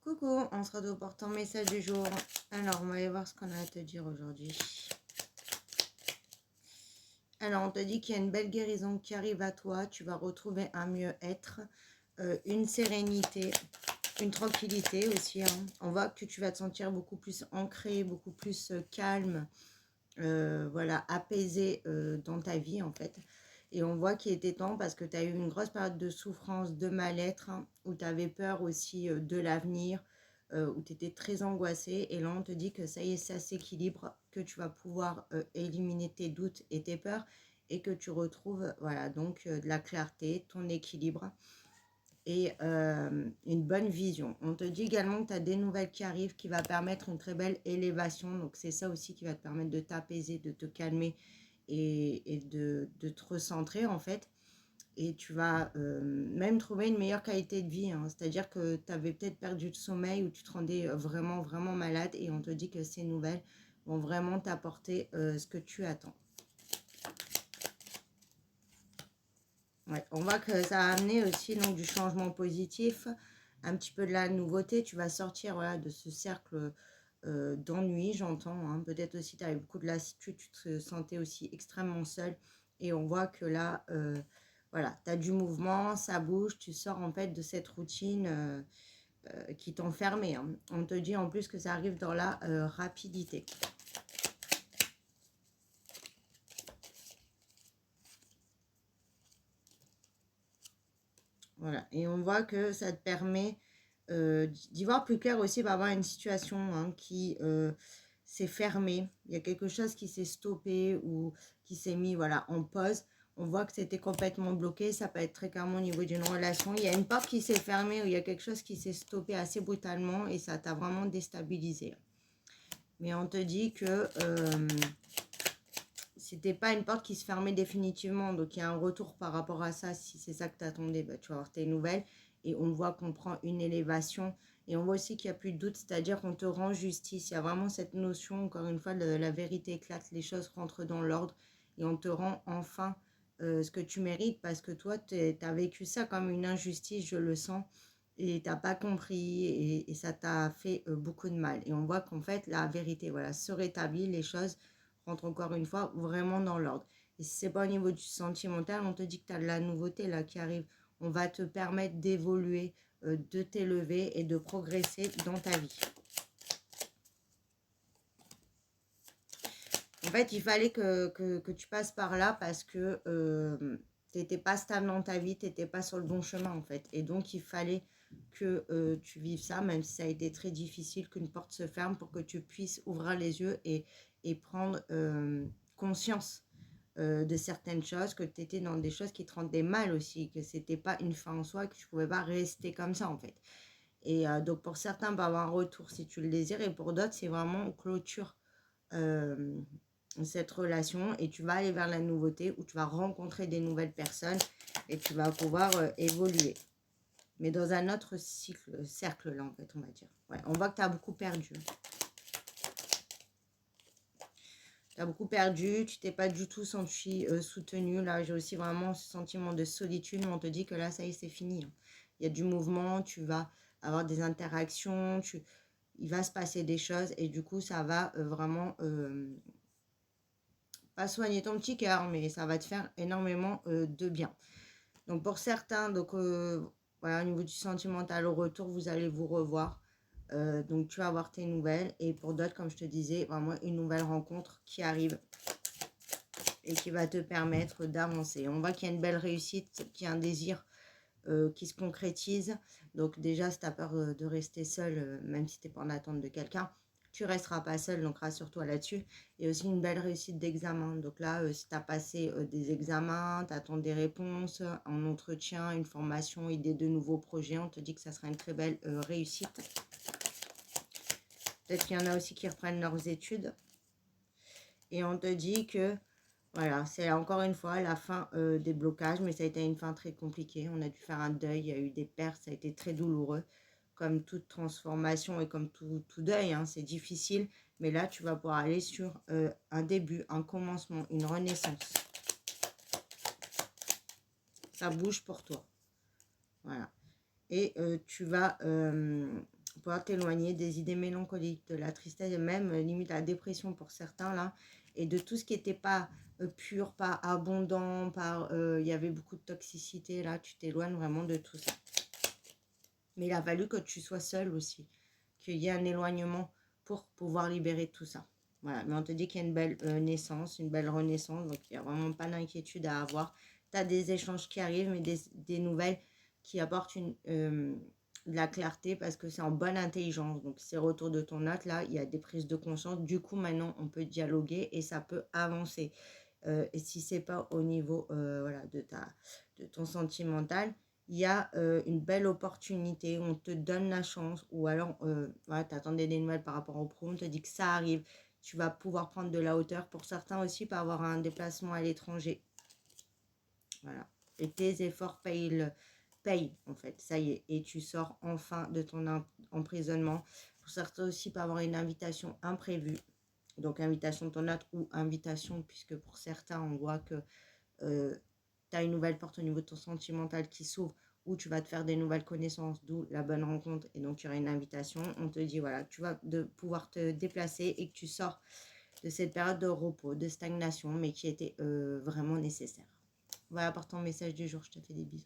Coucou, on se retrouve pour ton message du jour. Alors, on va aller voir ce qu'on a à te dire aujourd'hui. Alors, on te dit qu'il y a une belle guérison qui arrive à toi. Tu vas retrouver un mieux-être, une sérénité, une tranquillité aussi. On voit que tu vas te sentir beaucoup plus ancré, beaucoup plus calme, voilà, apaisé dans ta vie en fait. Et on voit qu'il était temps parce que tu as eu une grosse période de souffrance, de mal-être, où tu avais peur aussi de l'avenir, où tu étais très angoissée. Et là, on te dit que ça y est, ça s'équilibre, que tu vas pouvoir éliminer tes doutes et tes peurs et que tu retrouves, voilà, donc de la clarté, ton équilibre et une bonne vision. On te dit également que tu as des nouvelles qui arrivent qui va permettre une très belle élévation. Donc, c'est ça aussi qui va te permettre de t'apaiser, de te calmer et de te recentrer en fait. Et tu vas même trouver une meilleure qualité de vie. C'est-à-dire que tu avais peut-être perdu le sommeil ou tu te rendais vraiment, vraiment malade. Et on te dit que ces nouvelles vont vraiment t'apporter ce que tu attends. Ouais, on voit que ça a amené aussi donc, du changement positif, un petit peu de la nouveauté. Tu vas sortir voilà, de ce cercle d'ennui, j'entends. Peut-être aussi tu avais beaucoup de lassitude, tu te sentais aussi extrêmement seul. Et on voit que là, voilà, tu as du mouvement, ça bouge, tu sors en fait de cette routine qui t'enfermait. On te dit en plus que ça arrive dans la rapidité. Voilà, et on voit que ça te permet d'y voir plus clair aussi par rapport à une situation qui s'est fermée. Il y a quelque chose qui s'est stoppé ou qui s'est mis voilà, en pause. On voit que c'était complètement bloqué. Ça peut être très clairement au niveau d'une relation. Il y a une porte qui s'est fermée ou il y a quelque chose qui s'est stoppé assez brutalement et ça t'a vraiment déstabilisé. Mais on te dit que c'était pas une porte qui se fermait définitivement. Donc, il y a un retour par rapport à ça. Si c'est ça que tu attendais, bah, tu vas avoir tes nouvelles. Et on voit qu'on prend une élévation. Et on voit aussi qu'il n'y a plus de doute, c'est-à-dire qu'on te rend justice. Il y a vraiment cette notion, encore une fois, de la vérité éclate. Les choses rentrent dans l'ordre. Et on te rend enfin ce que tu mérites. Parce que toi, tu as vécu ça comme une injustice, je le sens. Et tu n'as pas compris. Et ça t'a fait beaucoup de mal. Et on voit qu'en fait, la vérité, voilà, se rétablit. Les choses rentre encore une fois vraiment dans l'ordre. Et si c'est pas au niveau du sentimental, on te dit que tu as de la nouveauté là qui arrive. On va te permettre d'évoluer, de t'élever et de progresser dans ta vie. En fait, il fallait que tu passes par là parce que tu n'étais pas stable dans ta vie, tu n'étais pas sur le bon chemin en fait. Et donc, il fallait que tu vives ça, même si ça a été très difficile, qu'une porte se ferme pour que tu puisses ouvrir les yeux et prendre conscience de certaines choses, que tu étais dans des choses qui te rendaient mal aussi, que c'était pas une fin en soi, que tu pouvais pas rester comme ça en fait. Et donc pour certains, va avoir un retour si tu le désires, et pour d'autres, c'est vraiment clôture cette relation et tu vas aller vers la nouveauté où tu vas rencontrer des nouvelles personnes et tu vas pouvoir évoluer. Mais dans un autre cercle là en fait, on va dire. Ouais, on voit que tu as beaucoup perdu. Tu as beaucoup perdu, tu t'es pas du tout senti soutenu. Là, j'ai aussi vraiment ce sentiment de solitude. On te dit que là, ça y est, c'est fini. Il y a du mouvement, tu vas avoir des interactions, il va se passer des choses et du coup, ça va vraiment pas soigner ton petit cœur, mais ça va te faire énormément de bien. Donc, pour certains, donc, voilà, au niveau du sentimental, au retour, vous allez vous revoir. Donc, tu vas avoir tes nouvelles. Et pour d'autres, comme je te disais, vraiment une nouvelle rencontre qui arrive et qui va te permettre d'avancer. On voit qu'il y a une belle réussite, qu'il y a un désir qui se concrétise. Donc déjà, si tu as peur de rester seul, même si tu n'es pas en attente de quelqu'un, tu ne resteras pas seul, donc rassure-toi là-dessus. Et aussi une belle réussite d'examen. Donc là, si tu as passé des examens, tu attends des réponses, un entretien, une formation, idée de nouveaux projets, on te dit que ça sera une très belle réussite. Peut-être qu'il y en a aussi qui reprennent leurs études. Et on te dit que voilà, c'est encore une fois la fin des blocages, mais ça a été une fin très compliquée. On a dû faire un deuil, il y a eu des pertes, ça a été très douloureux. Comme toute transformation et comme tout deuil, c'est difficile. Mais là, tu vas pouvoir aller sur un début, un commencement, une renaissance. Ça bouge pour toi. Voilà. Et tu vas pouvoir t'éloigner des idées mélancoliques, de la tristesse, et même limite la dépression pour certains là, et de tout ce qui n'était pas pur, pas abondant, il y avait beaucoup de toxicité là, tu t'éloignes vraiment de tout ça. Mais il a fallu que tu sois seule aussi, qu'il y ait un éloignement pour pouvoir libérer tout ça. Voilà, mais on te dit qu'il y a une belle naissance, une belle renaissance, donc il n'y a vraiment pas d'inquiétude à avoir. Tu as des échanges qui arrivent, mais des nouvelles qui apportent de la clarté parce que c'est en bonne intelligence. Donc, c'est retour de ton hôte, là, il y a des prises de conscience. Du coup, maintenant, on peut dialoguer et ça peut avancer. Et si c'est pas au niveau voilà, de ton sentimental, il y a une belle opportunité, on te donne la chance, ou alors voilà, tu attendais des nouvelles par rapport au pro, on te dit que ça arrive, tu vas pouvoir prendre de la hauteur. Pour certains aussi, pas avoir un déplacement à l'étranger. Voilà. Et tes efforts payent en fait, ça y est, et tu sors enfin de ton emprisonnement. Pour certains aussi, pas avoir une invitation imprévue, donc invitation de ton autre ou invitation, puisque pour certains, on voit que tu as une nouvelle porte au niveau de ton sentimental qui s'ouvre, où tu vas te faire des nouvelles connaissances, d'où la bonne rencontre, et donc tu auras une invitation. On te dit, voilà, tu vas pouvoir te déplacer et que tu sors de cette période de repos, de stagnation, mais qui était vraiment nécessaire. Voilà pour ton message du jour, je te fais des bisous.